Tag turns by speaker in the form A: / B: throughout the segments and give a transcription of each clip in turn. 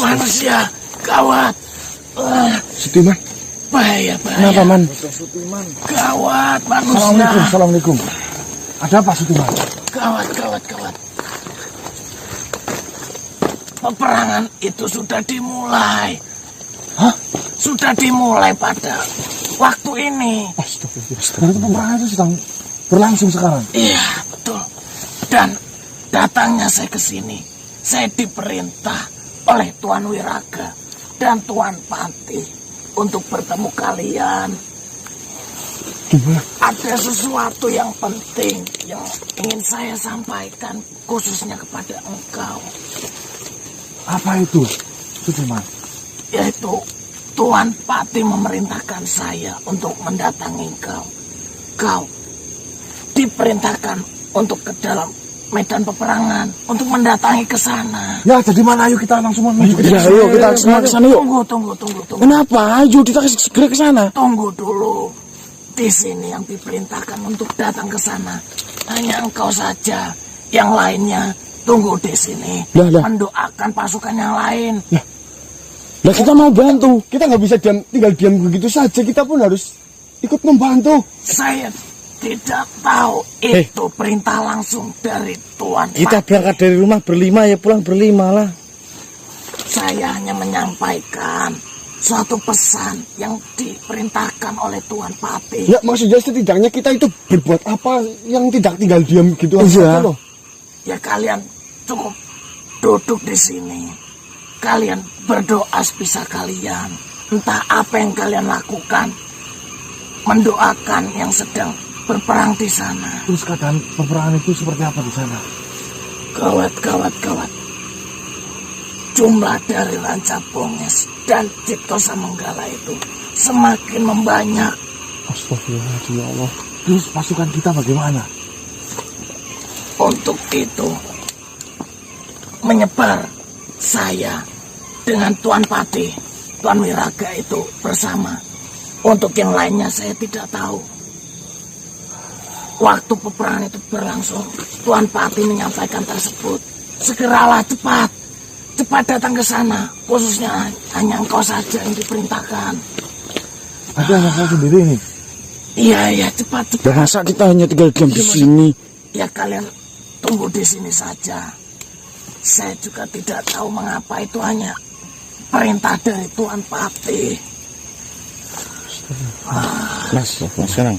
A: Manusia, gawat.
B: Sutiman.
A: Bahaya.
B: Kenapa, Man?
A: Gawat, manusia.
B: Assalamualaikum. Ada apa, Sutiman?
A: Gawat. Peperangan itu sudah dimulai.
B: Hah?
A: Sudah dimulai pada waktu ini.
B: Astagfirullah. Berarti peperangan itu sedang berlangsung sekarang?
A: Iya, betul. Dan datangnya saya ke sini, saya diperintah oleh Tuan Wiraga dan Tuan Pati untuk bertemu kalian.
B: Gimana?
A: Ada sesuatu yang penting yang ingin saya sampaikan khususnya kepada engkau.
B: Apa itu, Sutiman?
A: Yaitu Tuan Pati memerintahkan saya untuk mendatangi engkau. Kau diperintahkan untuk ke dalam medan peperangan, untuk mendatangi ke sana.
B: Ya, jadi mana? Ayo kita langsung menuju ke sana.
C: Ayo kita semua ke sana yuk.
A: Tunggu.
C: Kenapa? Ayo kita segera ke sana.
A: Tunggu dulu. Di sini yang diperintahkan untuk datang ke sana hanya engkau saja. Yang lainnya tunggu di sini. Mendoakan pasukan yang lain.
C: Lah kita mau bantu.
B: Kita nggak bisa tinggal diam begitu saja. Kita pun harus ikut membantu.
A: Saya tidak tahu itu perintah langsung dari Tuan
C: Kita
A: Pati.
C: berangkat dari rumah berlima ya pulang berlima lah.
A: Saya hanya menyampaikan suatu pesan yang diperintahkan oleh Tuan Pati.
B: Ya, maksudnya setidaknya kita itu berbuat apa yang tidak tinggal diam gitu aja loh.
A: Ya kalian cukup duduk di sini. Kalian berdoa sebisa kalian. Entah apa yang kalian lakukan. Mendoakan yang sedang berperang di sana.
B: Terus keadaan peperangan itu seperti apa di sana?
A: Gawat. Jumlah dari Lancabonges dan Cipto Samanggala itu semakin membanyak.
B: Astagfirullahaladzim, ya Allah. Terus pasukan kita bagaimana?
A: Untuk itu menyebar saya dengan Tuan Pati, Tuan Wiraga itu bersama. Untuk yang lainnya saya tidak tahu. Waktu peperangan itu berlangsung, Tuan Pati menyampaikan tersebut. Segeralah cepat datang ke sana. Khususnya hanya engkau saja yang diperintahkan.
B: Ada hanya saya sendiri nih.
A: Iya, cepat.
C: Masa kita hanya tinggal diam di sini?
A: Ya kalian tunggu di sini saja. Saya juga tidak tahu mengapa itu hanya perintah dari Tuan Pati.
C: Mas sekarang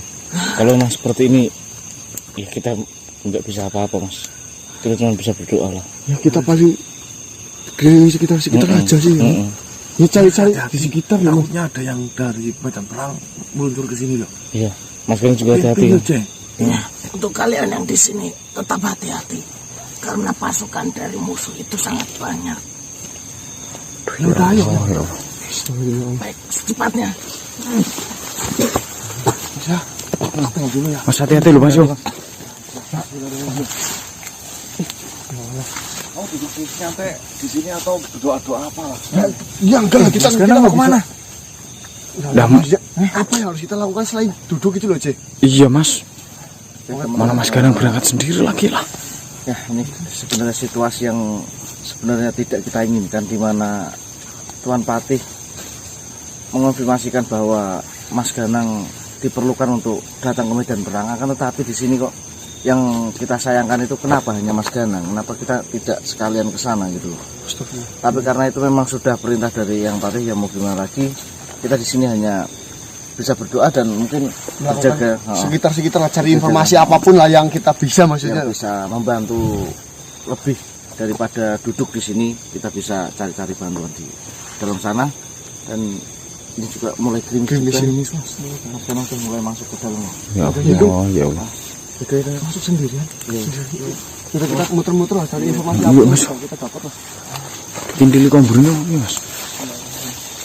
C: kalau mas seperti ini ya kita nggak bisa apa-apa mas. Kita cuma bisa berdoa lah.
B: Ya kita paling keliling sekitar aja sih. Ya cari-cari di sekitar. Takutnya ada yang dari medan perang meluncur ke sini loh.
C: Iya, mas kalian juga hati-hati.
A: Ya, untuk kalian yang di sini tetap hati-hati karena pasukan dari musuh itu sangat banyak.
B: Ya udah ayo.
A: Baik, secepatnya.
B: Ya, aku dulu ya.
C: Mas hati-hati lu mas.
B: Kamu duduk sampai di sini atau berdoa-doa apa lah? Ya enggak, kita mau kemana?
C: Lah mas,
B: apa yang harus kita lakukan selain duduk itu loh, Cek?
C: iya mas. Mana mas sekarang berangkat sendiri lagi lah.
D: Ya ini sebenarnya situasi yang sebenarnya tidak kita inginkan, di mana Tuan Patih mengonfirmasikan bahwa Mas Ganang diperlukan untuk datang ke medan perang. Akan tetapi di sini kok yang kita sayangkan itu kenapa hanya Mas Ganang? Kenapa kita tidak sekalian ke sana gitu? Tapi karena itu memang sudah perintah dari yang Patih, yang mau gimana lagi? Kita di sini hanya bisa berdoa dan mungkin menjaga
B: sekitar cari informasi apapun lah yang kita bisa, maksudnya
D: yang bisa membantu lebih daripada duduk di sini. Kita bisa cari-cari bantuan di dalam sana. Dan ini juga mulai gerimis sini, Mas. Karena sudah mulai masuk ke dalam.
C: Ya Allah, ya Allah.
B: Kita masuk sendirian. Kita muter-muter lah cari informasi
C: apa
B: yang kita dapat lah.
C: Tindili komburnya ini mas.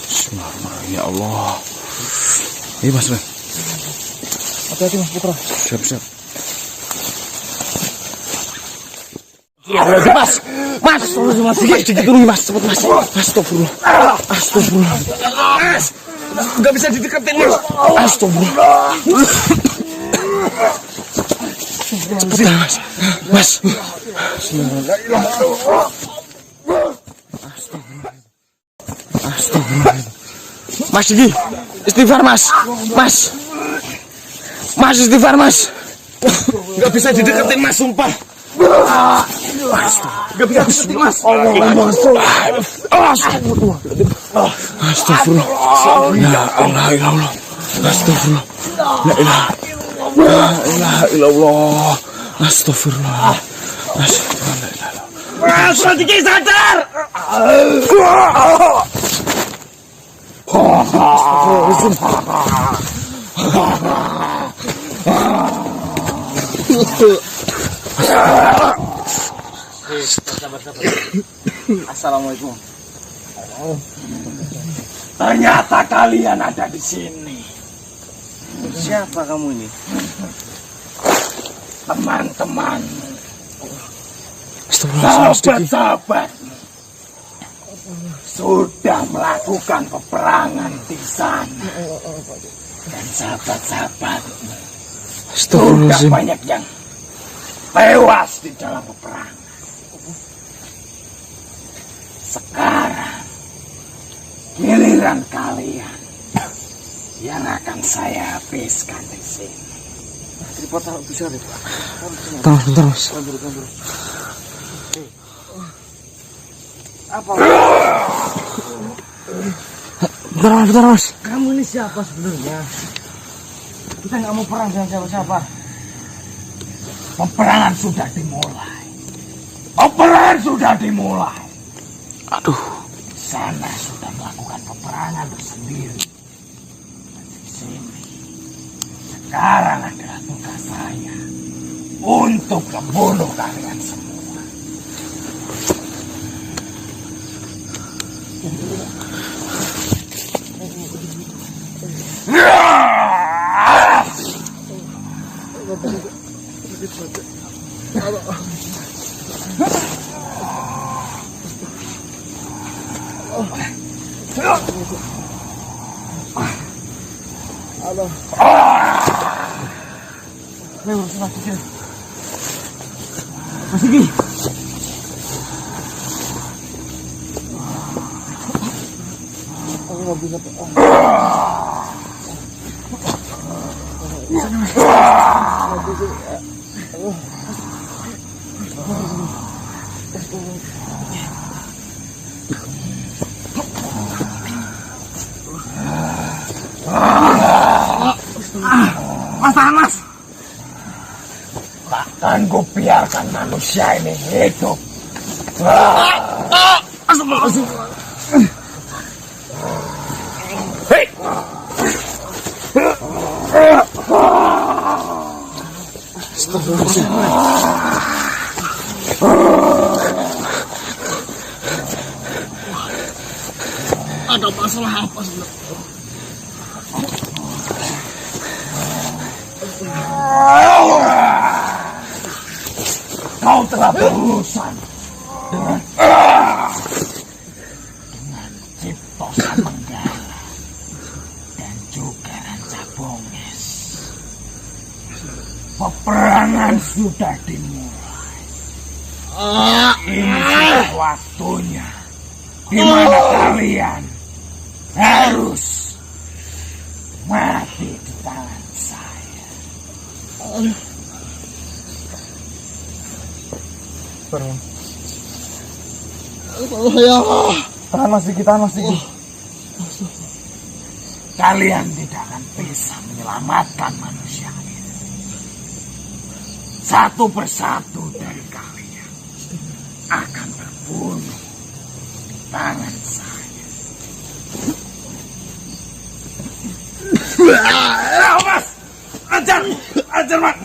C: Bismillah, ya Allah. Iya mas.
B: Hati-hati Mas Putra.
C: Siap.
A: Mas,
C: Sedikit dulu mas, cepet mas. Astagfirullah.
A: Mas, nggak bisa dideketin mas.
C: Astagfirullah. Cepet mas. Astagfirullahaladzim. Mas Diki, istighfar mas. Mas istighfar mas. Gak bisa dideketin mas, sumpah. Gak bisa dideketin mas. Astagfirullah. La ilaha illallah. Astagfirullah. La ilaha illallah. Astagfirullah. Mas Diki sadar.
D: Assalamualaikum.
A: Ternyata kalian ada di sini.
D: Siapa kamu ini?
A: Teman-teman,
C: Astagfirullah.
A: sahabat-sahabat sudah melakukan peperangan di sana. Dan sahabat-sahabat sudah
C: Astagfirullahaladzim.
A: banyak yang tewas di dalam peperangan. Sekarang giliran kalian yang akan saya habiskan di sini.
D: Tripod taruh bisa deh.
C: Bentar mas.
D: Apa?
C: Bentar mas.
D: Kamu ini siapa sebenarnya? Kita nggak mau perang dengan siapa-siapa.
A: Peperangan sudah dimulai. Peperangan sudah dimulai.
C: Aduh.
A: Sana sudah melakukan peperangan tersendiri. Di sini sekarang adalah tugas saya untuk membunuh kalian semua.
D: Mas Diki.
A: Mas, tahan mas. Takkan ku biarkan manusia ini hidup. Hei. Ada masalah apa sebenarnya? Kau telah berurusan dengan Cipto Samanggala dan juga Ranca Bonges. Peperangan sudah dimulai. Ini sudah waktunya di mana kalian harus mati di tangan saya.
D: Tahan Mas Diki, tahan Mas Diki.
A: Kalian tidak akan bisa menyelamatkan manusia ini. Satu persatu dari kalian akan terbunuh di tangan saya. Mas, ajar mas.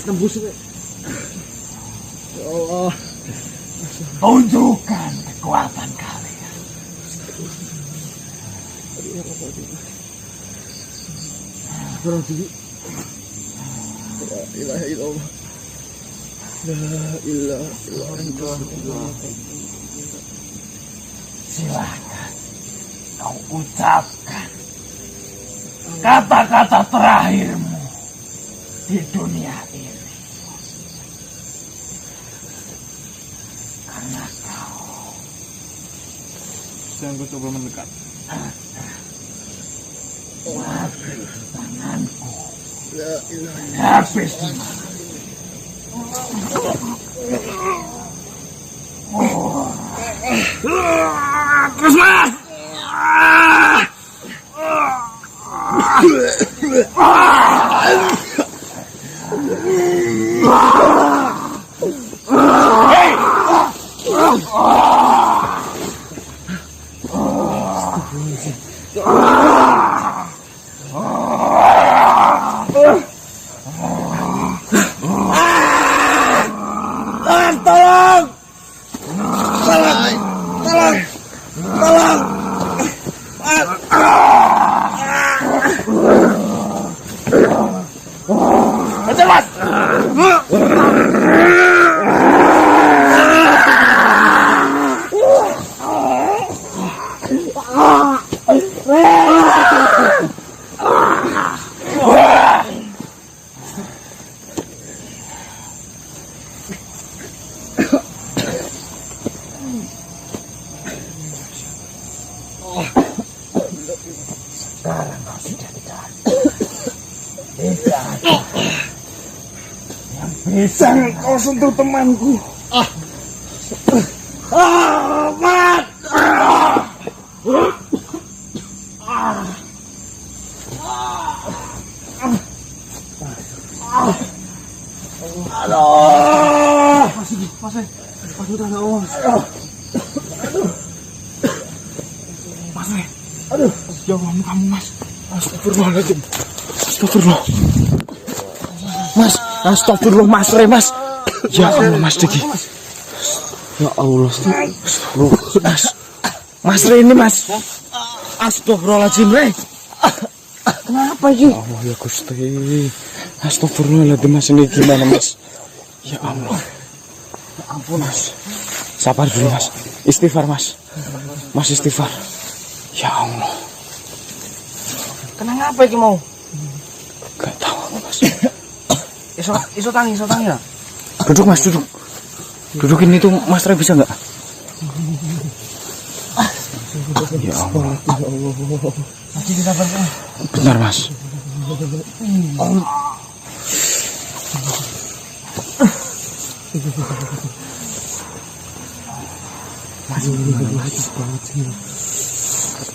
D: Tembus.
A: Ya Allah. Tunjukkan kekuatan kalian.
B: La ilaha illallah. La ilaha illallah.
A: Silakan kau ucapkan kata-kata terakhirmu di dunia ini. Karena kau
B: Sedang coba mendekat.
A: habis tanganku. Habis terus mas. Sekarang kau sudah tidak ada yang bisa kau sentuh temanku. Mat! Aduh!
B: Mas udah nggak mau. Mas, aduh, jangan kamu mas. Astagfirullahaladzim. Astagfirullah. Mas, astagfirullah mas Re mas. Ya Allah mas Diki. Ya Allah. Mas, mas Re ini mas. Astagfirullahaladzim Re. Kenapa sih? Ya Allah ya Gusti. Astagfirullahaladzim mas, ini gimana mas? Ya Allah. Ya ampun mas. Sabar dulu mas. Istighfar mas. Mas istighfar. Ya Allah.
D: Kenapa iki mau?
B: Gak tahu aku mas.
D: Iso tangi ya.
B: Duduk mas, duduk. Duduk ini tuh mas Ray bisa nggak? Ya Allah.
D: Masih disabar kan?
B: Bentar mas.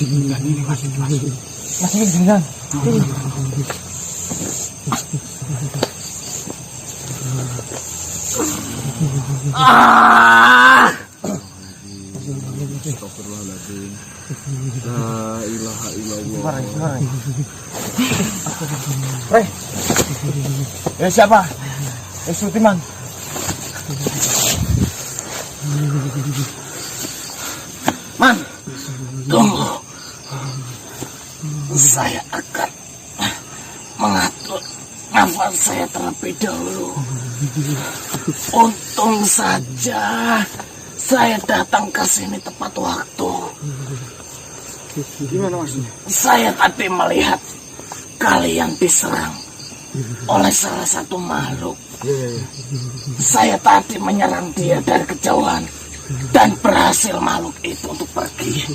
B: Kedinginan ini mas.
D: Masih kedinginan.
B: Astagfirullahaladzim. La ilaha illallah.
D: Re. Siapa? Sutiman.
A: Man, tunggu. Saya akan mengatur nafas saya terlebih dahulu. Untung saja saya datang ke sini tepat waktu.
B: Gimana maksudnya?
A: Saya tadi melihat kalian diserang oleh salah satu makhluk. Saya tadi menyerang dia dari kejauhan dan berhasil makhluk itu untuk pergi.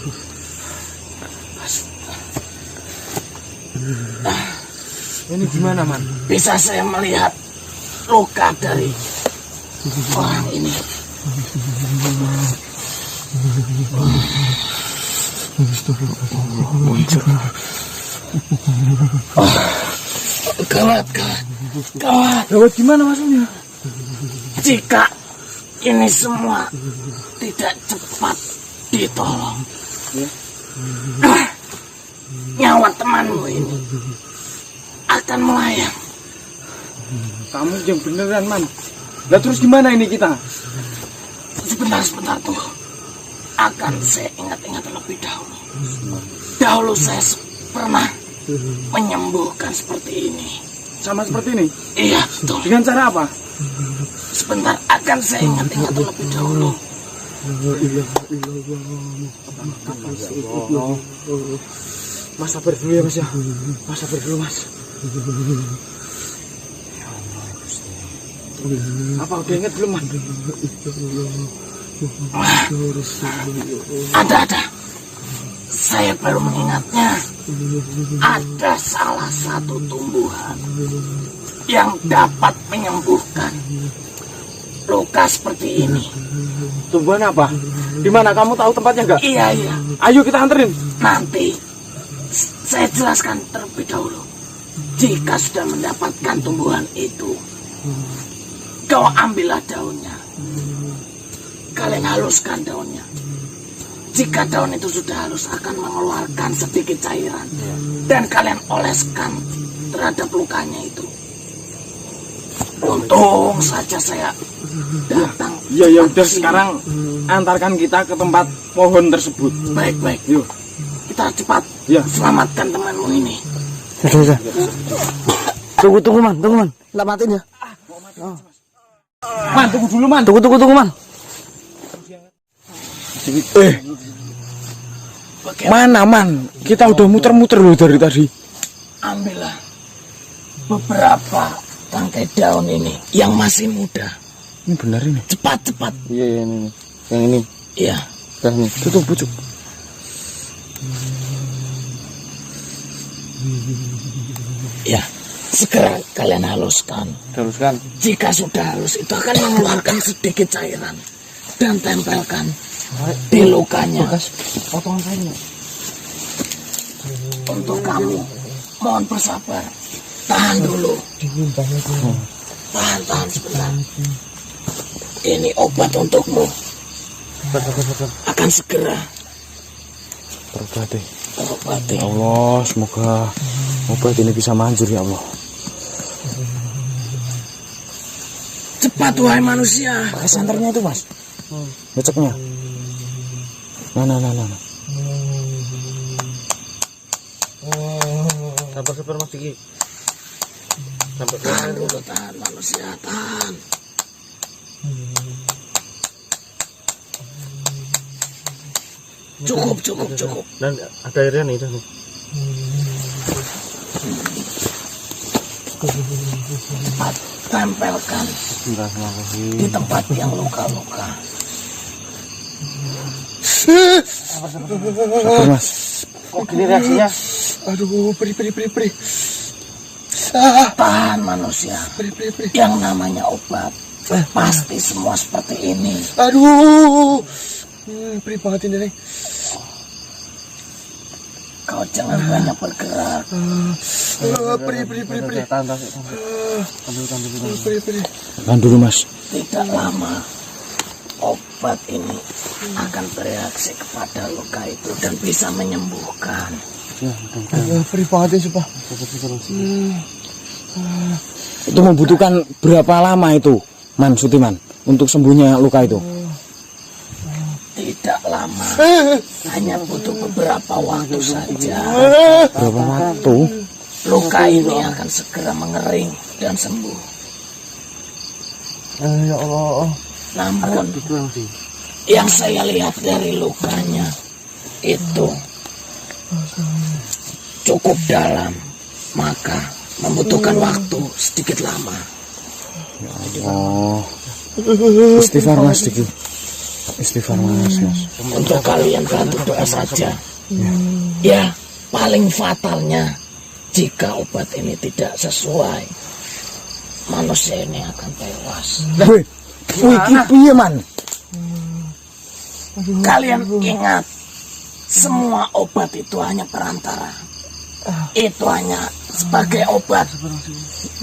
B: Ini gimana man?
A: Bisa saya melihat luka dari orang ini. Gawat.
B: Gawat gimana maksudnya?
A: Jika ini semua tidak cepat ditolong, nyawa temanmu ini akan melayang.
B: Kamu yang beneran man. Lah terus gimana ini kita?
A: Sebentar tuh. Akan saya ingat-ingat terlebih dahulu. Dahulu saya pernah menyembuhkan seperti ini.
B: Sama seperti ini?
A: Iya, betul.
B: Dengan cara apa?
A: Sebentar, akan saya ingat-ingat terlebih dahulu.
B: Mas sabar dulu ya mas ya. Mas sabar dulu mas. Apa udah ingat belum, Man?
A: Ada. Saya baru mengingatnya. Ada salah satu tumbuhan yang dapat menyembuhkan luka seperti ini.
B: Tumbuhan apa? Di mana kamu tahu tempatnya enggak?
A: Iya.
B: Ayo kita anterin.
A: Nanti saya jelaskan terlebih dahulu. Jika sudah mendapatkan tumbuhan itu, kau ambillah daunnya. Kalian haluskan daunnya. Jika daun itu sudah halus akan mengeluarkan sedikit cairan. Dan kalian oleskan terhadap lukanya itu. Untung saja saya datang.
B: Ya udah sekarang antarkan kita ke tempat pohon tersebut.
A: Baik.
B: Yuk.
A: Kita cepat
B: Ya.
A: selamatkan temanmu ini.
D: Sudah. Tunggu, Man. Nggak matiin ya.
B: Man, tunggu dulu, Man.
D: Tunggu, Man.
B: Mana, Man? Kita udah muter-muter loh dari tadi.
A: Ambillah beberapa tangkai daun ini yang masih muda.
B: Ini benar ini.
A: Cepat.
D: Iya, ini. Yang ini.
A: Iya.
D: Dah nih.
B: Tutup pucuk.
A: Ya, segera kalian haluskan.
D: Teruskan.
A: Jika sudah halus, itu akan mengeluarkan sedikit cairan dan tempelkan di lukanya.
D: Potongan kainnya.
A: Untuk kamu, mohon bersabar. Tahan dulu. Tahan sebentar. Ini obat untukmu. Akan segera
C: Terobati.
A: terobati.
C: Ya Allah, semoga obat ini bisa manjur ya Allah.
A: Cepat wahai manusia.
C: Pakai santernya itu, Mas. Ngeceknya. Nah.
D: Sabar Mas Diki. Sampai
A: Tahan dulu, tahan manusia, tahan. Cukup.
D: Dan ada airnya nih, dah nih.
A: Cepat tempelkan di tempat yang luka-luka.
C: Sabar, Mas.
D: Kok gini reaksinya?
B: Aduh, peri.
A: Tahan manusia. Yang namanya obat pasti semua seperti ini.
B: Aduh. Peri banget ini, Neng.
A: Kau jangan banyak bergerak.
B: Peri.
D: Tahan.
B: Peri.
C: Tahan dulu, Mas.
A: Tidak lama obat ini akan bereaksi kepada luka itu dan bisa menyembuhkan.
B: Peri banget ini, sumpah.
C: Itu membutuhkan berapa lama itu, Man Sutiman, untuk sembuhnya luka itu?
A: Tidak lama, hanya butuh beberapa waktu saja.
C: Berapa waktu?
A: Luka ini akan segera mengering dan sembuh.
D: Ya Allah.
A: Namun, yang saya lihat dari lukanya itu cukup dalam, maka membutuhkan waktu sedikit lama.
C: Oh, istighfar, Mas Diki. Istighfar, Mas.
A: Untuk kalian bantu doa saja. Ya, paling fatalnya jika obat ini tidak sesuai, manusia ini akan tewas.
C: Wih, piye, Man?
A: Kalian ingat, semua obat itu hanya perantara. Itu hanya sebagai obat.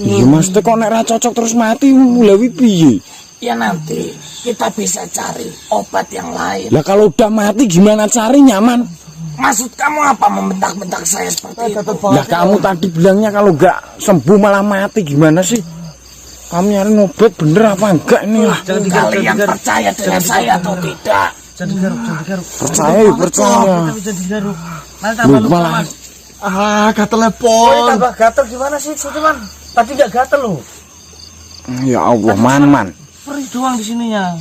C: Iya, Mas, kok nek ra cocok terus mati mulai piye?
A: Ya nanti kita bisa cari obat yang lain.
C: Lah kalau udah mati gimana carinya, Man?
A: Maksud kamu apa membentak-bentak saya seperti itu?
C: Lah kamu tadi bilangnya kalau nggak sembuh malah mati, gimana sih? Kamu nyari obat bener apa enggak ini lah?
A: Kalian percaya dengan saya atau tidak?
D: Jangan digaruk.
C: Percaya.
D: Jangan digaruk. Nanti
C: Lu
D: tambah luka,
C: malah
D: Mas.
B: Gatel
D: Oh,
B: lepon.
D: tambah gatel gimana sih, Sutiman? Tadi nggak gatel loh.
C: ya Allah, Man.
D: Perih doang di sininya.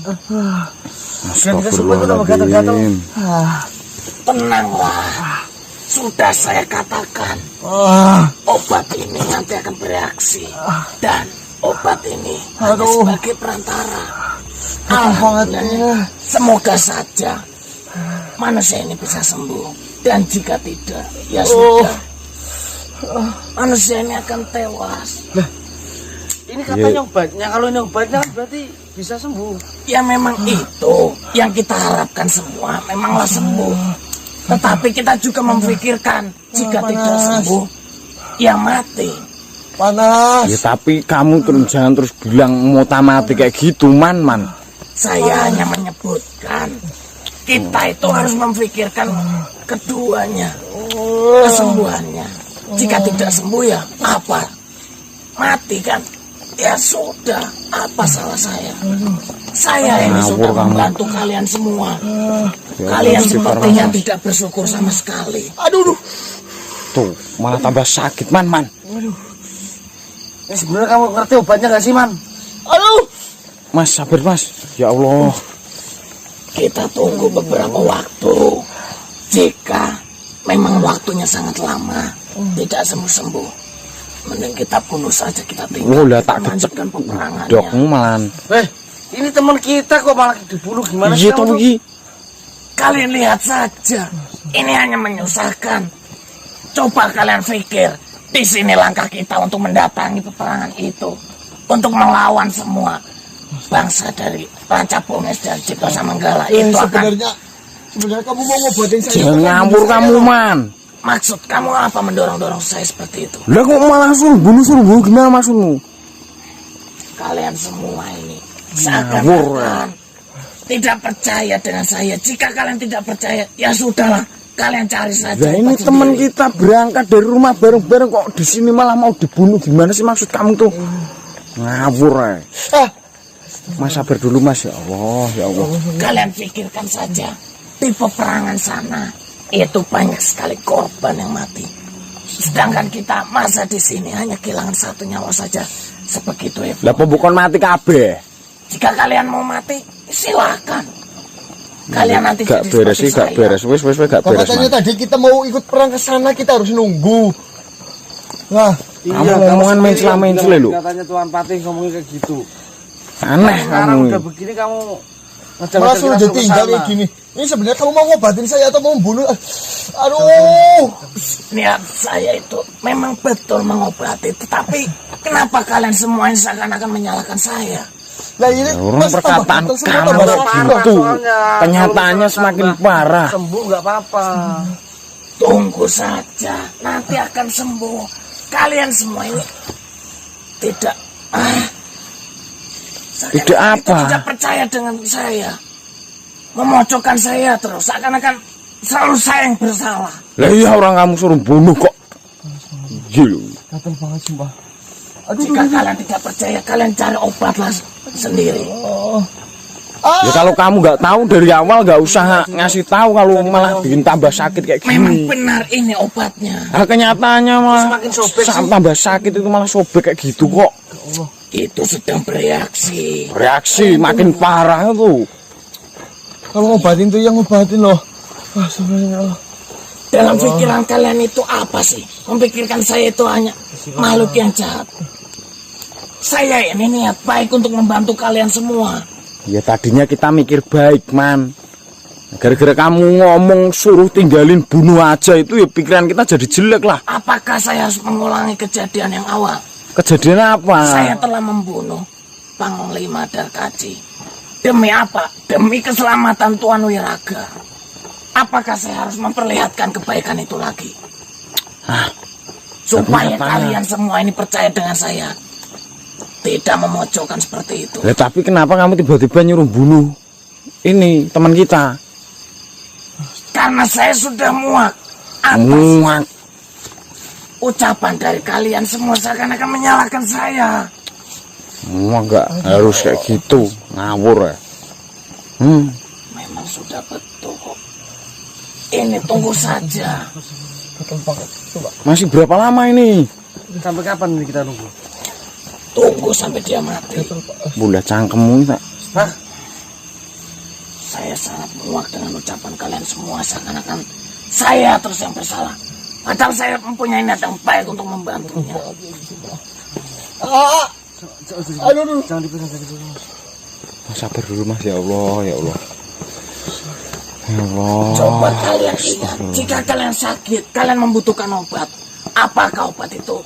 C: Astagfirullahaladzim.
A: Tenanglah. Sudah saya katakan, obat ini nanti akan bereaksi dan obat ini hanya sebagai perantara. Alhamdulillah, semoga saja manusia ini bisa sembuh. Dan jika tidak, ya sudah, manusia ini akan tewas.
D: Ini katanya obatnya, kalau ini obatnya berarti bisa sembuh.
A: Ya memang itu yang kita harapkan semua, memanglah sembuh. Tetapi kita juga memikirkan jika tidak sembuh, ya mati.
B: Panas.
C: Ya tapi kamu jangan terus bilang mau mati kayak gitu, man.
A: Saya hanya menyebutkan kita itu harus memikirkan keduanya, kesembuhannya. Jika tidak sembuh ya apa? Mati kan? Ya sudah, apa salah saya? Saya ini sudah membantu kalian semua. Kalian sepertinya tidak bersyukur sama sekali.
B: Aduh.
C: Tuh, malah tambah sakit, man.
D: Ini sebenarnya kamu ngerti obatnya gak sih, Man?
B: Aduh.
C: Mas, sabar, Mas. Ya Allah.
A: Kita tunggu beberapa waktu. Jika memang waktunya sangat lama, tidak sembuh-sembuh, mending kita bunuh saja, kita tinggal.
C: Lah tak
A: melanjutkan peperangannya.
C: dok man.
D: Ini teman kita kok malah dibunuh, gimana sih
C: Iya
D: kamu
C: tuh
D: tuh?
C: iki.
A: Kalian lihat saja, ini hanya menyusahkan. Coba kalian pikir, di sini langkah kita untuk mendatangi peperangan itu, untuk melawan semua bangsa dari Rancabones dan Cipta Samanggala. Itu akan.
B: Sebenarnya kamu mau ngobatin saya.
C: Jangan ngambur kamu, man.
A: Maksud kamu apa mendorong-dorong saya seperti itu?
C: Lah kok malah suruh bunuh gimana maksudmu?
A: Kalian semua ini
C: Ngawur,
A: seakan-akan tidak percaya dengan saya. Jika kalian tidak percaya, ya sudahlah, kalian cari saja.
C: Lah ini
A: obat
C: teman
A: sendiri.
C: kita berangkat dari rumah bareng-bareng kok di sini malah mau dibunuh. Gimana sih maksud kamu tuh? Ngawur ya. Mas sabar dulu, Mas. Ya Allah, ya Allah.
A: Kalian pikirkan saja, di peperangan sana itu banyak sekali korban yang mati. Sedangkan kita masa di sini hanya kehilangan satu nyawa saja. Sebegitu ya.
C: Lah bukan mati kabeh.
A: Jika kalian mau mati, silakan. Kalian nanti
C: Gak
A: jadi
C: beres
A: seperti
C: sih, gak
A: saya.
C: beres. Wis gak beres,
B: Katanya
C: man.
B: tadi kita mau ikut perang ke sana, kita harus nunggu. Nah,
C: Kamu ngomongan mencela-mencela lu.
D: Katanya Tuan Patih ngomongin kayak gitu.
C: Aneh
D: Sekarang
C: kamu.
D: udah begini kamu
B: langsung udah tinggal kayak gini. Ini sebenarnya kamu mau ngobatin saya atau mau membunuh? Aduh.
A: Niat saya itu memang betul mengobati, tetapi kenapa kalian semua ini seakan-akan menyalahkan saya?
B: Nah ini
C: Orang
B: mas, tambah
C: perkataan
B: gatel semua,
C: kamu
B: tambah
C: kayak
B: sakit.
C: gitu.
D: soalnya.
C: Kenyataannya
D: Kalau
C: semakin
D: tambah
C: parah.
D: Sembuh nggak apa-apa.
A: Tunggu saja, nanti akan sembuh. Kalian semua ini tidak
C: Tidak apa?
A: Tidak percaya dengan saya, memojokkan saya terus, seakan-akan selalu saya yang bersalah.
C: Lah iya orang kamu suruh bunuh kok. Gila.
B: Gatel banget sumpah.
A: Jika kalian tidak percaya, kalian cari obatlah sendiri.
C: Ya kalau kamu nggak tahu dari awal nggak usah ngasih tahu kalau malah bikin tambah sakit kayak
A: Memang
C: gini.
A: benar ini obatnya.
C: Nah, kenyataannya malah
D: Semakin sobek sih.
C: tambah sakit itu malah sobek kayak gitu kok.
A: Itu sedang bereaksi.
C: Reaksi makin parah tuh.
B: Kalau ngobatin tuh yang ngobatin loh. Sebenarnya.
A: Dalam pikiran kalian itu apa sih? Memikirkan saya itu hanya makhluk yang jahat. Saya ini niat baik untuk membantu kalian semua.
C: Ya tadinya kita mikir baik, man. Gara-gara kamu ngomong suruh tinggalin bunuh aja itu ya pikiran kita jadi jelek lah.
A: Apakah saya harus mengulangi kejadian yang awal?
C: Kejadian apa?
A: Saya telah membunuh Panglima Darkaji. Demi apa? Demi keselamatan Tuan Wiraga. Apakah saya harus memperlihatkan kebaikan itu lagi? Supaya
C: apa?
A: kalian semua ini percaya dengan saya. Tidak memojokkan seperti itu.
C: Ya, tapi kenapa kamu tiba-tiba nyuruh bunuh ini teman kita?
A: Karena saya sudah muak atas
C: Muak.
A: ucapan dari kalian semua seakan-akan menyalahkan saya.
C: Muak nggak harus kayak gitu. Ngawur ya.
A: Memang sudah betul kok. Ini tunggu saja.
C: Masih berapa lama ini?
D: Sampai kapan nih kita nunggu?
A: Tunggu sampai dia mati.
C: Bulah cangkemmu tak.
D: Hah?
A: Saya sangat muak dengan ucapan kalian semua seakan-akan saya terus yang bersalah. Padahal saya mempunyai niat yang baik untuk membantunya.
B: Aduh.
D: Jangan dipegang, jangan dipegang.
C: Mas, sabar dulu Mas, ya Allah, ya Allah. Ya Allah.
A: Coba kalian ingat, jika kalian sakit, kalian membutuhkan obat. Apakah obat itu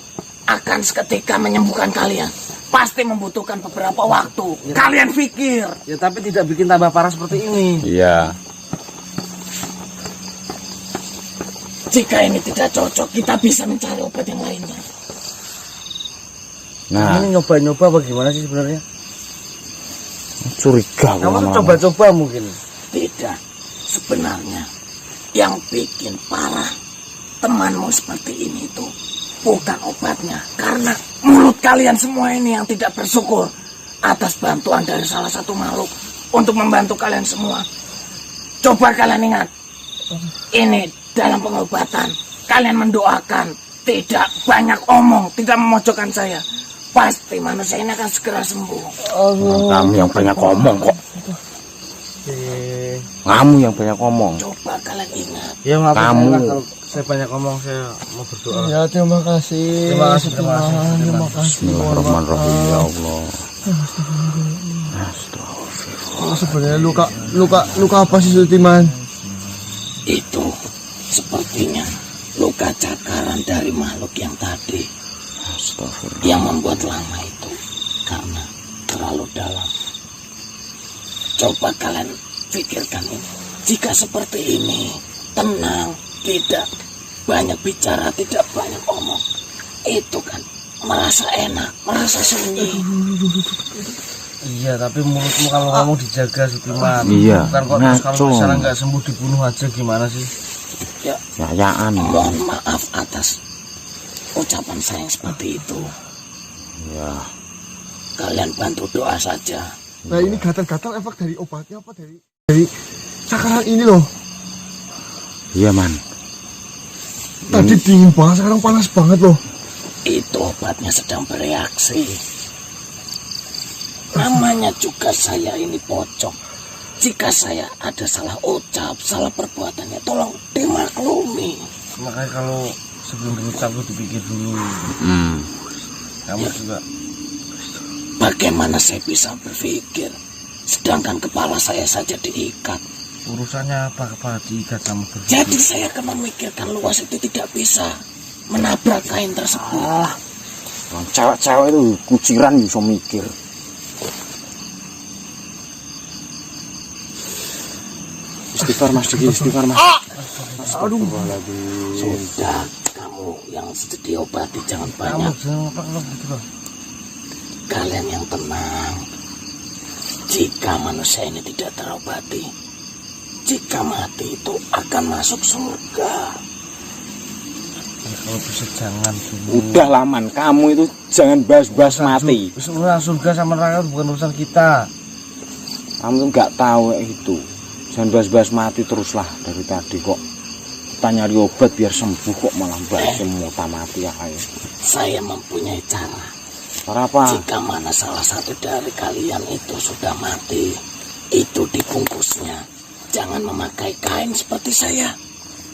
A: akan seketika menyembuhkan kalian? Pasti membutuhkan beberapa waktu. Kalian pikir.
D: Ya tapi tidak bikin tambah parah seperti ini.
C: Iya.
A: Jika ini tidak cocok, kita bisa mencari obat yang lainnya.
C: Nah,
D: Ini nyoba-nyoba bagaimana sih sebenarnya?
C: curiga
D: Kamu tuh
C: lama-lama.
D: coba-coba mungkin.
A: Tidak. Sebenarnya yang bikin parah temanmu seperti ini itu bukan obatnya, karena mulut kalian semua ini yang tidak bersyukur atas bantuan dari salah satu makhluk untuk membantu kalian semua. Coba kalian ingat, ini dalam pengobatan kalian mendoakan, tidak banyak omong, tidak memojokkan saya. Pasti manusia ini akan segera sembuh.
C: Kamu yang banyak ngomong kok. Kamu yang banyak ngomong.
A: Coba kalian ingat.
D: Ya maaf
C: Kamu.
D: kalau saya banyak ngomong, saya mau berdoa.
B: Ya, terima kasih.
D: Terima kasih, terima kasih.
B: Tuhan. Terima kasih.
C: Bismillahirrahmanirrahim, ya Allah. Astagfirullah.
B: Oh, sebenarnya luka apa sih Sutiman?
A: Itu sepertinya luka cakaran dari makhluk yang tadi
C: Astagfirullah.
A: yang membuat lama itu karena terlalu dalam. Coba kalian pikirkan ini. Jika seperti ini, tenang, tidak banyak bicara, tidak banyak omong, itu kan merasa enak, merasa sunyi.
D: Iya, tapi mulutmu kalau ngomong dijaga Sutiman.
C: Iya,
D: Bukan kok terus kalau
C: ngaco.
D: misalnya nggak sembuh dibunuh aja gimana sih?
A: Ya,
C: Yayaan.
A: mohon maaf atas ucapan saya yang seperti itu.
C: Ya.
A: Kalian bantu doa saja.
B: Nah, ini gatal-gatal efek dari obatnya apa dari cakaran ini loh.
C: Iya, Man.
B: Tadi dingin banget, sekarang panas banget loh.
A: Itu obatnya sedang bereaksi. Namanya juga saya ini pocong. Jika saya ada salah ucap, salah perbuatannya, tolong dimaklumi.
D: Makanya kalau sebelum berucap lu dipikir dulu. Kamu juga.
A: Bagaimana saya bisa berpikir, sedangkan kepala saya saja diikat.
D: Urusannya apa kepala diikat sama berpikir?
A: Jadi saya akan memikirkan luas itu tidak bisa menabrak kain tersebut.
C: Cewek-cewek itu kuciran bisa mikir. Istighfar Mas, istighfar Mas. Aduh,
A: Sudah, kamu yang sedih diobati jangan
D: Kamu
A: banyak.
D: jangan apa gitu loh.
A: Kalian yang tenang. Jika manusia ini tidak terobati, jika mati itu akan masuk surga.
D: Ya, kalau bisa jangan dulu.
C: udah laman. Kamu itu jangan bahas-bahas mati.
D: Urusan surga sama neraka bukan urusan kita.
C: Kamu tuh nggak tahu itu. Jangan bahas-bahas mati teruslah dari tadi kok. Kita nyari obat biar sembuh kok malah bahas muta mati ya kayak.
A: Saya mempunyai cara.
C: Cara apa?
A: Jika mana salah satu dari kalian itu sudah mati, itu dibungkusnya. Jangan memakai kain seperti saya,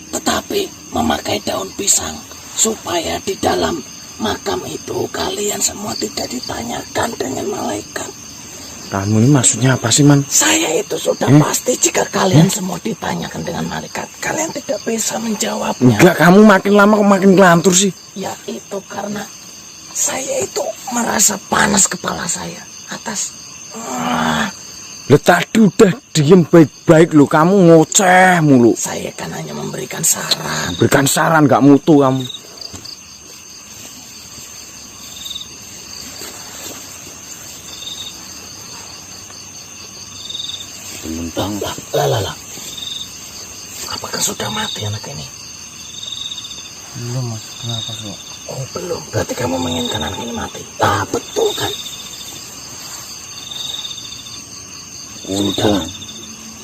A: tetapi memakai daun pisang, supaya di dalam makam itu kalian semua tidak ditanyakan dengan malaikat.
C: Kamu ini maksudnya apa sih, Man?
A: Saya itu sudah pasti jika kalian semua ditanyakan dengan malaikat, kalian tidak bisa menjawabnya.
C: Enggak, kamu makin lama kok makin kelantur sih.
A: Ya itu karena saya itu merasa panas kepala saya atas
C: Lah tadi udah diem baik-baik lo, kamu ngoceh mulu.
A: saya kan hanya memberikan saran.
C: Berikan saran nggak mutu kamu.
A: Lah. Apakah sudah mati anak ini?
D: Belum mas, kenapa sih?
A: Oh belum, berarti kamu menginginkan anak ini mati. Ah betul kan? Sudah,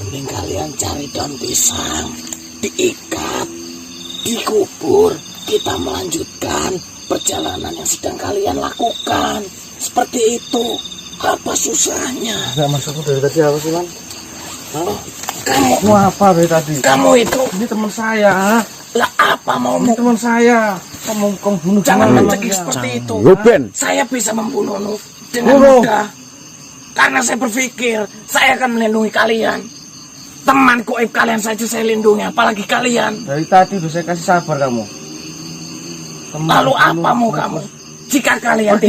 A: mending kalian cari daun pisang, diikat, dikubur. Kita melanjutkan perjalanan yang sedang kalian lakukan. Seperti itu. Apa susahnya?
D: Enggak masukku dari tadi apa sih man?
A: Kamu,
D: Mau apa dari tadi?
A: kamu itu,
D: Ini teman saya.
A: lah apa mau
D: Ini teman saya. Kamu bunuh
A: Jangan
D: gimana
A: mencekik
D: namanya?
A: seperti itu.
C: Yo Ben,
A: Saya bisa membunuhmu dengan mudah. Karena saya berpikir saya akan melindungi kalian. Teman goib kalian saja saya lindungi, apalagi kalian.
D: Dari tadi udah saya kasih sabar kamu.
A: Lalu apa mau kamu? Jika kalian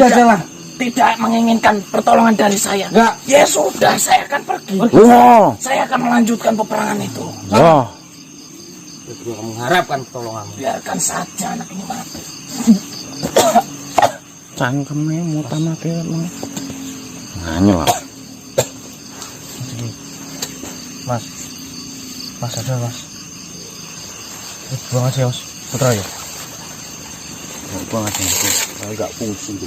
A: tidak menginginkan pertolongan dari saya,
D: Enggak.
A: ya sudah, saya akan pergi.
C: Wah.
A: Saya akan melanjutkan peperangan itu.
C: Wah.
D: Kamu mengharapkan pertolonganmu.
A: Biarkan saja anak ini mati.
C: Cangkeme mutamate emang. Nganyel lah.
D: Mas ada mas. Buang aja mas. Putra ya.
C: Buang aja. Agak pusing tuh.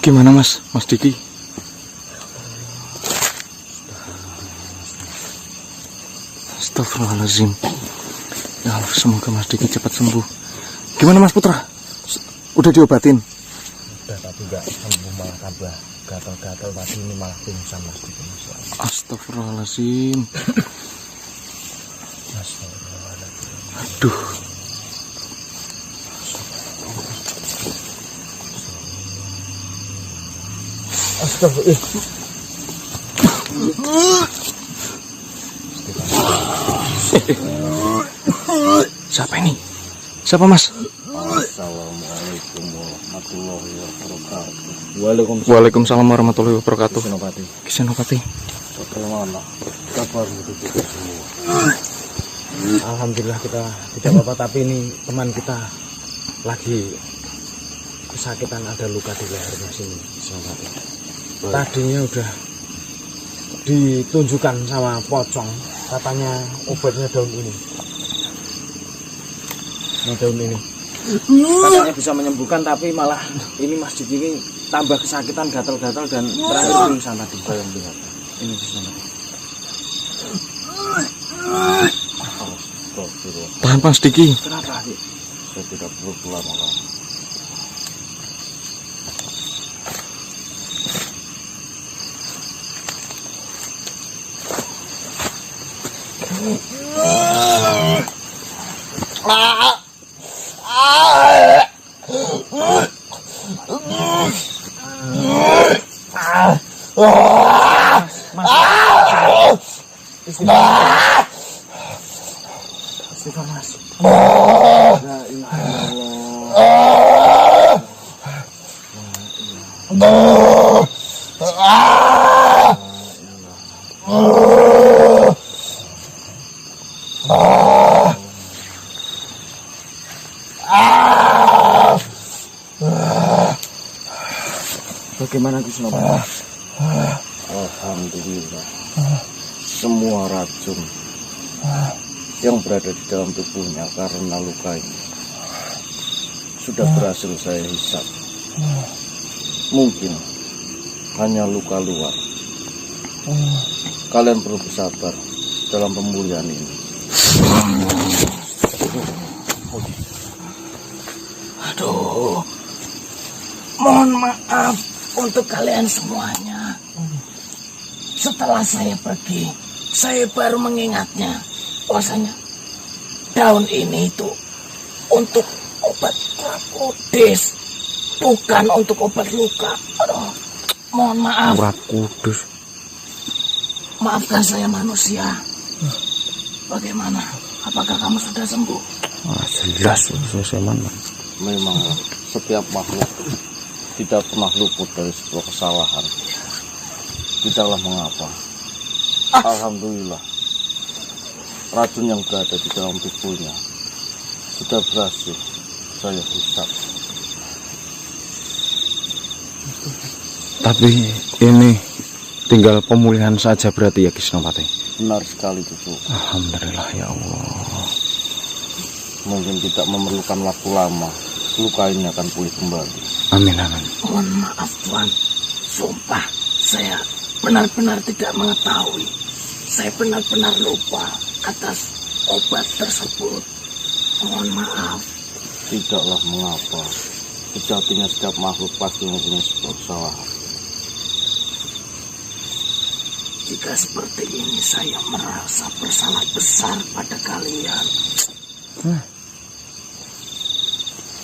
B: Gimana Mas Diki? Astagfirullahaladzim. Ya Allah, semoga Mas Diki cepat sembuh. Gimana Mas Putra? Udah diobatin?
C: Udah, tapi enggak sembuh, malah tambah gatal-gatal. Tadi ini malah pingsan Mas Diki.
B: Astagfirullahaladzim. Aduh. Siapa ini? Siapa Mas?
D: Assalamualaikum warahmatullahi wabarakatuh.
B: Waalaikumsalam warahmatullahi wabarakatuh.
D: Senopati.
B: Senopati.
D: Bagaimana kabar itu juga semua?
C: Alhamdulillah kita tidak apa-apa, tapi ini teman kita lagi kesakitan, ada luka di lehernya sini. Tadinya udah ditunjukkan sama pocong, katanya obatnya daun ini. Daun ini katanya bisa menyembuhkan, tapi malah ini Mas Diki ini tambah kesakitan, gatal-gatal, dan terakhir pingsan tadi. Saya melihat ini di sana.
B: Tahan Mas Diki.
C: Kenapa sih?
D: Saya tidak perlu lama-lama.
C: Istighfar Mas. Bagaimana Gus Nopo?
D: Alhamdulillah, semua racun yang berada di dalam tubuhnya karena luka ini sudah berhasil saya hisap. Mungkin hanya luka luar. Kalian perlu bersabar dalam pemulihan ini.
A: Aduh, mohon maaf untuk kalian semuanya. Setelah saya pergi, saya baru mengingatnya bahwasanya daun ini itu untuk obat kudus, bukan untuk obat luka. Aduh, mohon maaf.
C: Urat kudus.
A: Maafkan saya manusia. Bagaimana? Apakah kamu sudah sembuh?
C: Jelas saya mana.
D: Memang setiap makhluk tidak pernah luput dari sebuah kesalahan. Tidaklah mengapa. Alhamdulillah, racun yang berada di dalam tubuhnya sudah berhasil saya hisap.
C: Tapi ini tinggal pemulihan saja berarti ya Ki Senopati?
D: Benar sekali cucu.
C: Alhamdulillah ya Allah.
D: Mungkin tidak memerlukan waktu lama, luka ini akan pulih kembali.
C: Amin amin.
A: Mohon maaf Tuan, sumpah saya benar-benar tidak mengetahui. Saya benar-benar lupa atas obat tersebut. Mohon maaf.
D: Tidaklah mengapa. Sejatinya setiap makhluk pasti mempunyai sebuah kesalahan.
A: Jika seperti ini saya merasa bersalah besar pada kalian.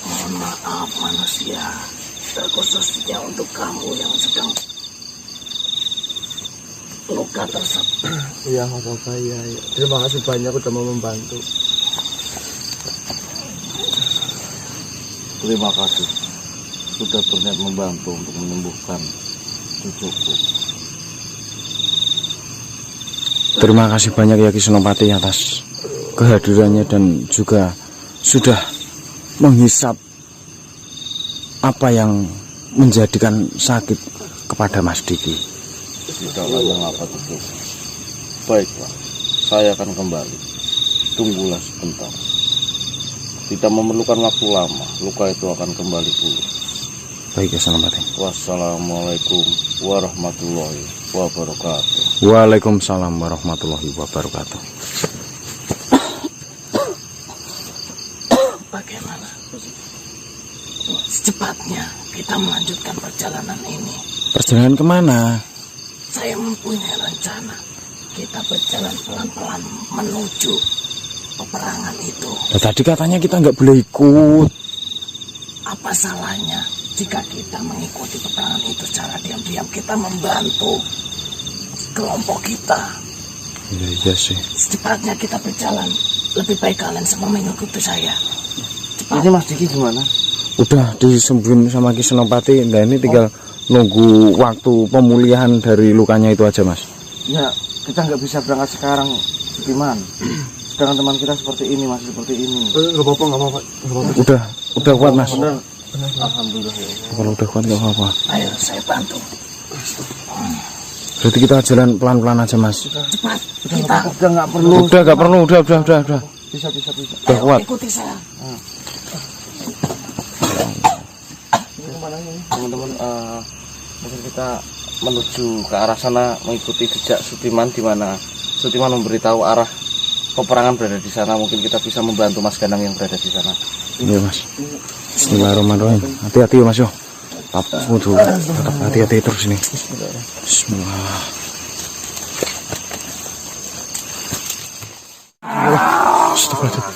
A: Mohon maaf manusia, terkhususnya untuk kamu yang sedang luka tersebut.
B: Iya, nggak apa-apa ya. Terima kasih banyak udah mau membantu.
D: Terima kasih sudah berniat membantu untuk menyembuhkan cucuku.
C: Terima kasih banyak ya Ki Senopati atas kehadirannya dan juga sudah menghisap apa yang menjadikan sakit kepada Mas Diki.
D: Tidaklah mengapa cucuku. Baiklah, saya akan kembali. Tunggulah sebentar. Tidak memerlukan waktu lama, luka itu akan kembali pulih.
C: Baik ya Senopati.
D: Wassalamualaikum warahmatullahi wabarakatuh.
C: Waalaikumsalam warahmatullahi wabarakatuh.
A: Bagaimana? Secepatnya kita melanjutkan perjalanan ini.
C: Perjalanan kemana?
A: Saya mempunyai rencana. Kita berjalan pelan-pelan menuju peperangan itu.
C: Nah, tadi katanya kita nggak boleh ikut.
A: Apa salahnya jika kita mengikuti peperangan itu secara diam-diam? Kita membantu kelompok kita.
C: Iya sih.
A: Secepatnya kita berjalan. Lebih baik kalian semua mengikuti saya. Cepat.
D: Ini Mas Diki gimana?
C: Udah disembuhin sama Ki Senopati. Nah ini tinggal nunggu waktu pemulihan dari lukanya itu aja Mas.
D: Ya, kita nggak bisa berangkat sekarang, Diman. Sedangkan teman kita seperti ini, masih seperti ini.
B: Nggak apa-apa, nggak apa-apa.
C: Udah kuat Mas.
D: Bener. Alhamdulillah ya Allah.
C: Kalau udah kuat nggak apa-apa.
A: Ayo saya bantu.
C: Berarti kita jalan pelan-pelan aja Mas.
A: Cepat. Kita
D: Udah nggak perlu.
C: Udah nggak perlu, udah.
D: Bisa.
C: Udah kuat.
A: ikuti saya.
D: Teman-teman, mungkin kita menuju ke arah sana mengikuti jejak Sutiman, di mana Sutiman memberitahu arah peperangan berada di sana. Mungkin kita bisa membantu Mas Ganang yang berada di sana.
C: Iya Mas. Bismillahirrahmanirrahim. Hati-hati ya Mas yo. Tetap hati-hati terus ini. Bismillah. Astagfirullah.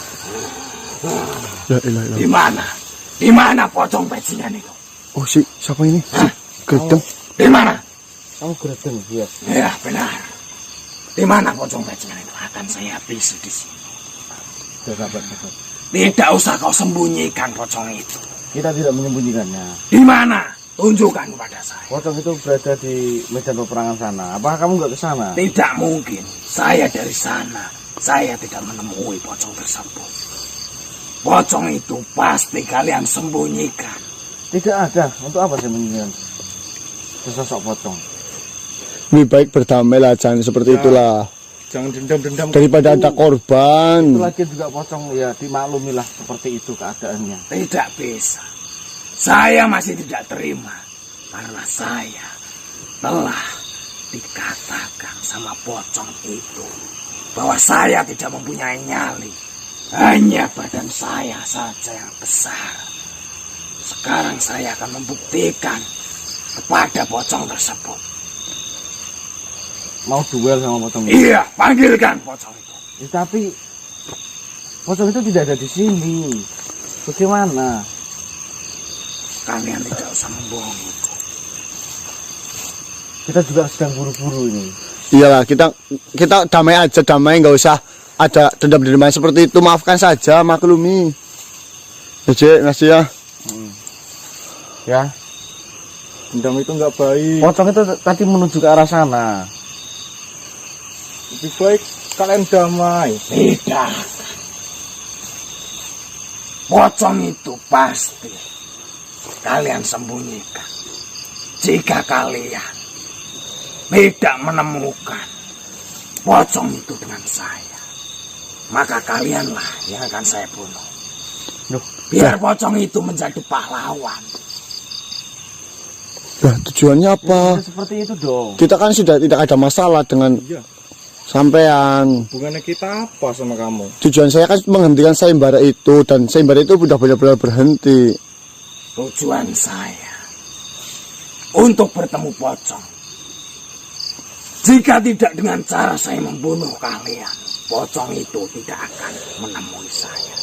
C: Ya ilah.
A: Di mana pocong bajingan itu?
C: Oh siapa ini? Gedeng.
A: Di mana?
D: Kamu Gredeng, iya.
A: Ya benar. Di mana pocong bajingan itu? Akan saya habisi di sini.
D: Sahabat.
A: Tidak usah kau sembunyikan pocong itu.
D: Kita tidak menyembunyikannya.
A: Di mana? Tunjukkan kepada saya.
D: Pocong itu berada di medan peperangan sana. Apakah kamu nggak ke sana?
A: Tidak mungkin. Saya dari sana. Saya tidak menemui pocong tersebut. Pocong itu pasti kalian sembunyikan.
D: Tidak ada. Untuk apa saya menyembunyikan sesosok pocong?
C: Lebih baik berdamailah, jangan seperti itulah.
B: Jangan dendam-dendam.
C: Daripada ada
D: Itu
C: korban.
D: lagi juga pocong, ya dimaklumilah seperti itu keadaannya.
A: Tidak bisa. Saya masih tidak terima. Karena saya telah dikatakan sama pocong itu bahwa saya tidak mempunyai nyali. Hanya badan saya saja yang besar. Sekarang saya akan membuktikan kepada pocong tersebut.
D: Mau duel sama pocong itu?
A: Iya, panggilkan pocong itu.
D: Ya, tapi pocong itu tidak ada di sini. Bagaimana?
A: Kalian tidak usah membohongi.
D: Kita juga sedang buru-buru ini.
C: Iyalah, kita damai aja, nggak usah ada dendam-dendaman seperti itu. Maafkan saja, maklumi. Oke, ngasih ya.
D: Ya,
B: Dendam itu nggak baik.
D: pocong itu tadi menuju ke arah sana.
B: Lebih baik kalian damai.
A: Tidak. Pocong itu pasti kalian sembunyikan. Jika kalian tidak menemukan pocong itu dengan saya, maka kalianlah yang akan saya bunuh.
D: Loh,
A: Biar pocong itu menjadi pahlawan.
C: Lah tujuannya apa?
D: Seperti itu dong.
C: Kita kan sudah tidak ada masalah dengan sampean.
B: Hubungannya kita apa sama kamu?
C: Tujuan saya kan menghentikan sayembara itu, dan sayembara itu sudah benar-benar berhenti.
A: Tujuan saya untuk bertemu pocong. Jika tidak dengan cara saya membunuh kalian, pocong itu tidak akan menemui saya.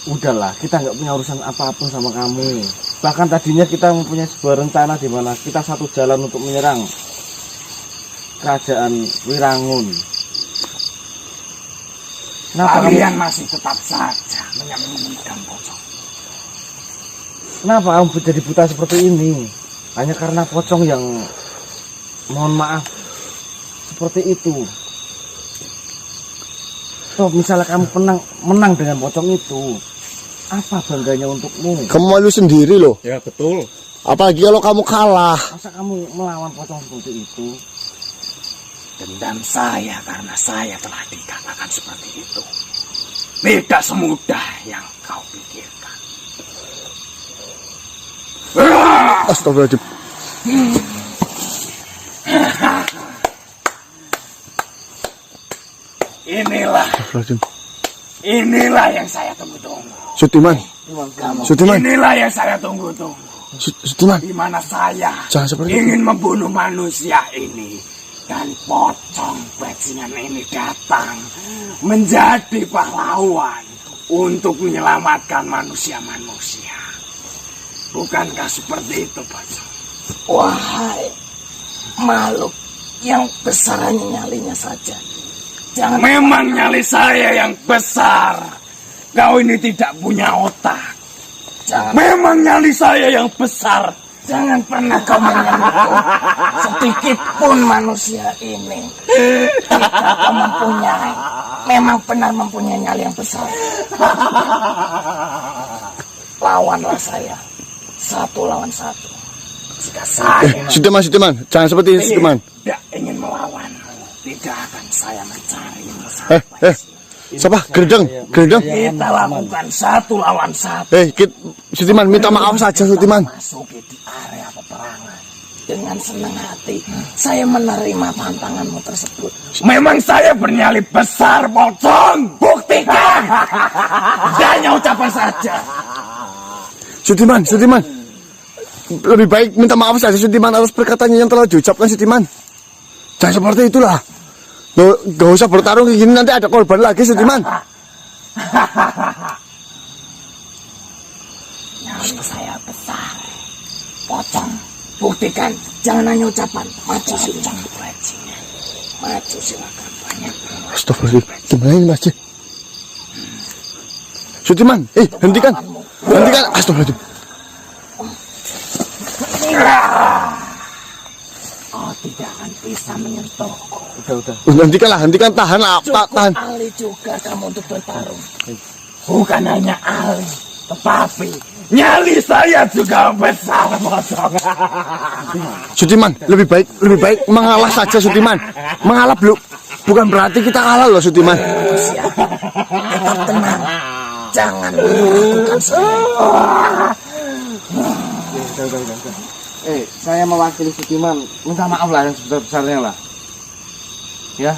D: Udahlah, kita nggak punya urusan apa-apa sama kamu. Bahkan tadinya kita mempunyai sebuah rencana di mana kita satu jalan untuk menyerang kerajaan Wirangun. Kenapa
A: Kalian masih tetap saja menyembunyikan pocong?
D: Kenapa kamu jadi buta seperti ini? Hanya karena pocong yang, mohon maaf, seperti itu. Toh misalnya kamu menang dengan pocong itu, apa bangganya untukmu?
C: Kamu malu sendiri loh.
B: Ya betul.
C: Apalagi kalau kamu kalah.
D: Masa kamu melawan pocong seperti itu?
A: Dendam saya karena saya telah dikatakan seperti itu. Tidak semudah yang kau pikirkan.
C: Astagfirullahaladzim.
A: Inilah yang saya tunggu-tunggu.
C: Sutiman. Sutiman.
A: Inilah yang saya tunggu-tunggu.
C: Sutiman.
A: Di mana saya
C: Jangan seperti
A: ingin membunuh manusia ini. Dan pocong bajingan ini datang menjadi pahlawan untuk menyelamatkan manusia-manusia. Bukankah seperti itu, pocong? Wahai makhluk yang besar hanya nyalinya saja. Jangan. Memang nyali saya yang besar. Kau ini tidak punya otak. Jangan. Memang nyali saya yang besar. Jangan pernah kau menyentuh sedikit pun manusia ini. Jika kau mempunyai, memang benar mempunyai nyali yang besar. Lawanlah saya, 1 lawan 1. Jika saya
C: Sutiman, jangan seperti ini, Sutiman.
A: tidak ingin melawan, tidak akan saya mencari sampai sini.
C: Siapa? Gerendeng.
A: Kita lakukan 1 lawan 1.
C: Sutiman, minta maaf saja, Sutiman.
A: Masuki di area peperangan. Dengan senang hati, saya menerima tantanganmu tersebut. Memang saya bernyali besar, pocong. Buktikan. Hanya ucapan saja.
C: Sutiman. Lebih baik minta maaf saja, Sutiman, atas perkataannya yang telah diucapkan, Sutiman. Jangan seperti itulah. Gak usah bertarung kayak gini, nanti ada korban lagi, Sutiman.
A: Nyali saya besar, pocong. Buktikan, jangan hanya ucapan. Maju silakan, bajingan. Maju silakan, banyak.
C: Astagfirullahaladzim, gimana ini, Mas? Sutiman, hentikan. Astagfirullahaladzim.
A: Oh, tidak akan bisa menyentuhku.
C: Udah. Hentikan, tahan.
A: Ahli juga kamu untuk bertarung. Bukan hanya ahli, tetapi nyali saya juga besar, pocong.
C: Sutiman, lebih baik mengalah saja, Sutiman. Mengalah belum, bukan berarti kita kalah loh, Sutiman.
A: Tetap tenang, jangan melakukan semua.
D: Saya mewakili Sutiman, minta maaf lah yang sebesar-besarnya lah. Ya,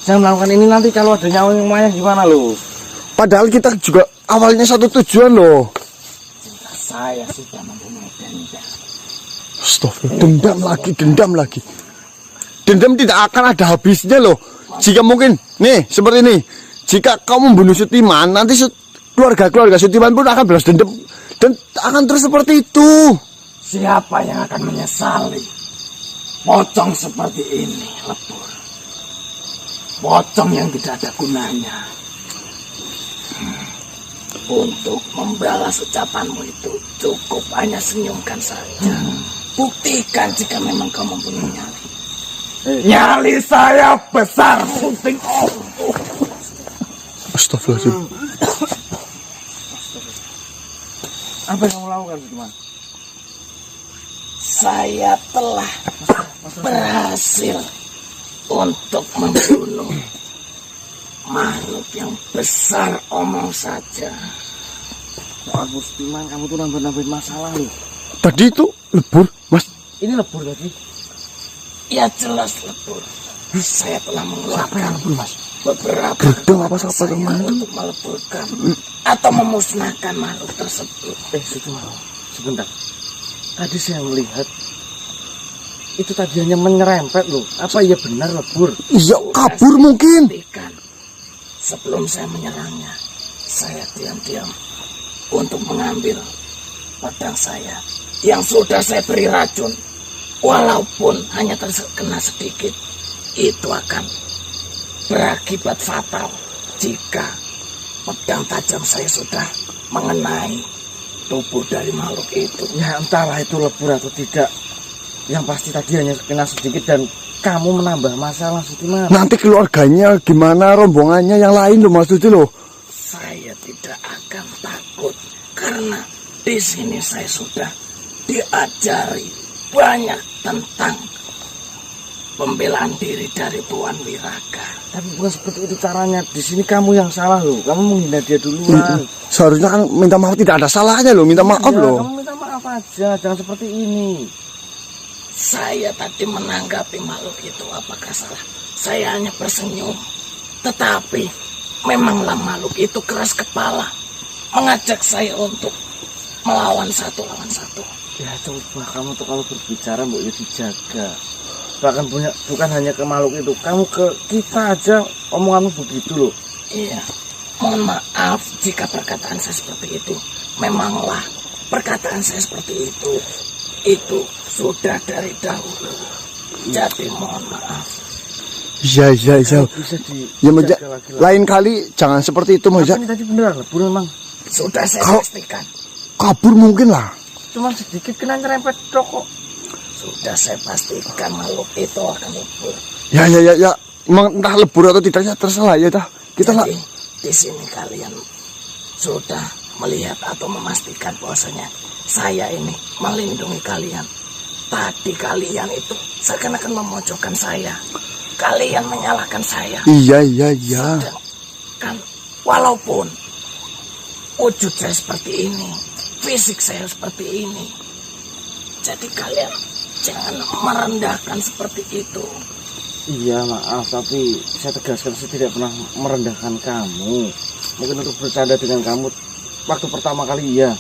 D: jangan melakukan ini, nanti kalau ada nyawa yang lumayan gimana loh?
C: Padahal kita juga awalnya satu tujuan loh.
A: Jika saya sudah mempunyai dendam.
C: Astagfirullah, dendam lagi. Dendam tidak akan ada habisnya loh. Jika mungkin, nih seperti ini, jika kau membunuh Sutiman, nanti keluarga Sutiman pun akan balas dendam dan akan terus seperti itu.
A: Siapa yang akan menyesali pocong seperti ini, lebur? Pocong yang tidak ada gunanya. Untuk membalas ucapanmu itu cukup hanya senyumkan saja. Buktikan jika memang kau mempunyai nyali. Nyali saya besar.
C: Astagfirullahaladzim.
D: Apa yang kamu lakukan, Sutiman?
A: Saya telah berhasil untuk membunuh makhluk yang besar omong saja.
D: Bustiman, kamu tuh nambah-nambahin masalah loh.
C: Tadi itu lebur, Mas.
D: Ini lebur tadi.
A: Ya jelas lebur. Saya telah mengeluarkan beberapa
C: Gedung apa
A: kekuatan
C: siapa
A: saya
C: teman?
A: untuk meleburkan atau memusnahkan makhluk tersebut.
D: Sebentar. Tadi saya melihat itu tadi hanya menyerempet loh. Apa iya benar lebur?
C: Iya, kabur mungkin.
A: Pastikan, sebelum saya menyerangnya, saya diam-diam untuk mengambil pedang saya yang sudah saya beri racun. Walaupun hanya terkena sedikit, itu akan berakibat fatal jika pedang tajam saya sudah mengenai tubuh dari makhluk itu.
D: Ya entahlah itu lebur atau tidak. Yang pasti tadi hanya kena sedikit dan kamu menambah masalah Sutiman.
C: Nanti keluarganya gimana, rombongannya yang lain loh Mas Duti loh.
A: Saya tidak akan takut karena di sini saya sudah diajari banyak tentang pembelaan diri dari Tuan Wiraka.
D: Tapi bukan seperti itu caranya. Di sini kamu yang salah loh. Kamu menghina dia duluan.
C: Seharusnya kan minta maaf, tidak ada salahnya loh, minta maaf
D: Ya,
C: loh.
D: kamu minta maaf aja, jangan seperti ini.
A: Saya tadi menanggapi makhluk itu apakah salah? Saya hanya tersenyum. Tetapi memanglah makhluk itu keras kepala, mengajak saya untuk melawan satu lawan satu.
D: Ya coba kamu tuh kalau berbicara mbok ya dijaga. Bahkan bukan hanya ke makhluk itu, kamu ke kita aja omonganmu begitu loh.
A: Iya, mohon maaf jika perkataan saya seperti itu. Memanglah perkataan saya seperti itu. Itu sudah dari dahulu. Jadi mohon maaf.
C: Iya.
D: Bisa
C: Ya Moja,
D: dijaga lagi lah.
C: lain kali jangan seperti itu Moja.
D: Tapi ini tadi beneran lebur memang.
A: Sudah saya
C: Kau-
A: pastikan.
C: Kabur mungkin lah.
D: Cuma sedikit kena nyerempet rokok.
A: Sudah saya pastikan makhluk itu akan lebur.
C: Ya. Emang entah lebur atau tidak, ya terserah ya dah. Kita lah.
A: Jadi di sini kalian sudah melihat atau memastikan bahwasanya saya ini melindungi kalian. Tadi kalian itu seakan-akan memojokkan saya. Kalian menyalahkan saya.
C: Iya.
A: Dan kan walaupun wujud saya seperti ini, fisik saya seperti ini, jadi kalian jangan merendahkan seperti itu.
D: Iya maaf, tapi saya tegaskan saya tidak pernah merendahkan kamu. Mungkin untuk bercanda dengan kamu waktu pertama kali iya.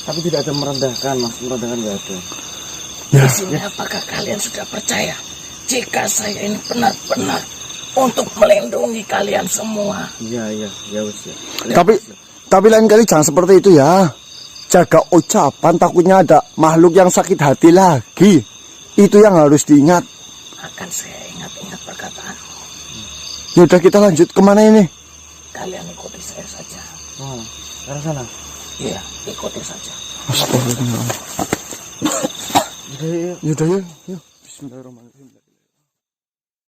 D: Tapi tidak ada merendahkan, mas. Merendahkan nggak ada.
C: Ya.
A: Di sini apakah kalian sudah percaya jika saya ini benar-benar untuk melindungi kalian semua?
D: Iya wes ya.
C: Tapi lain kali jangan seperti itu ya. Jaga ucapan, takutnya ada makhluk yang sakit hati lagi. Itu yang harus diingat.
A: Akan saya ingat-ingat perkataanmu.
C: Ya udah, kita lanjut kemana ini?
A: Kalian ikuti saya saja.
D: Oh, arah sana.
A: Iya, ikuti saja.
C: Astagfirullah.
D: Udah, yuk.
C: Yaudah ya. Bismillahirrahmanirrahim.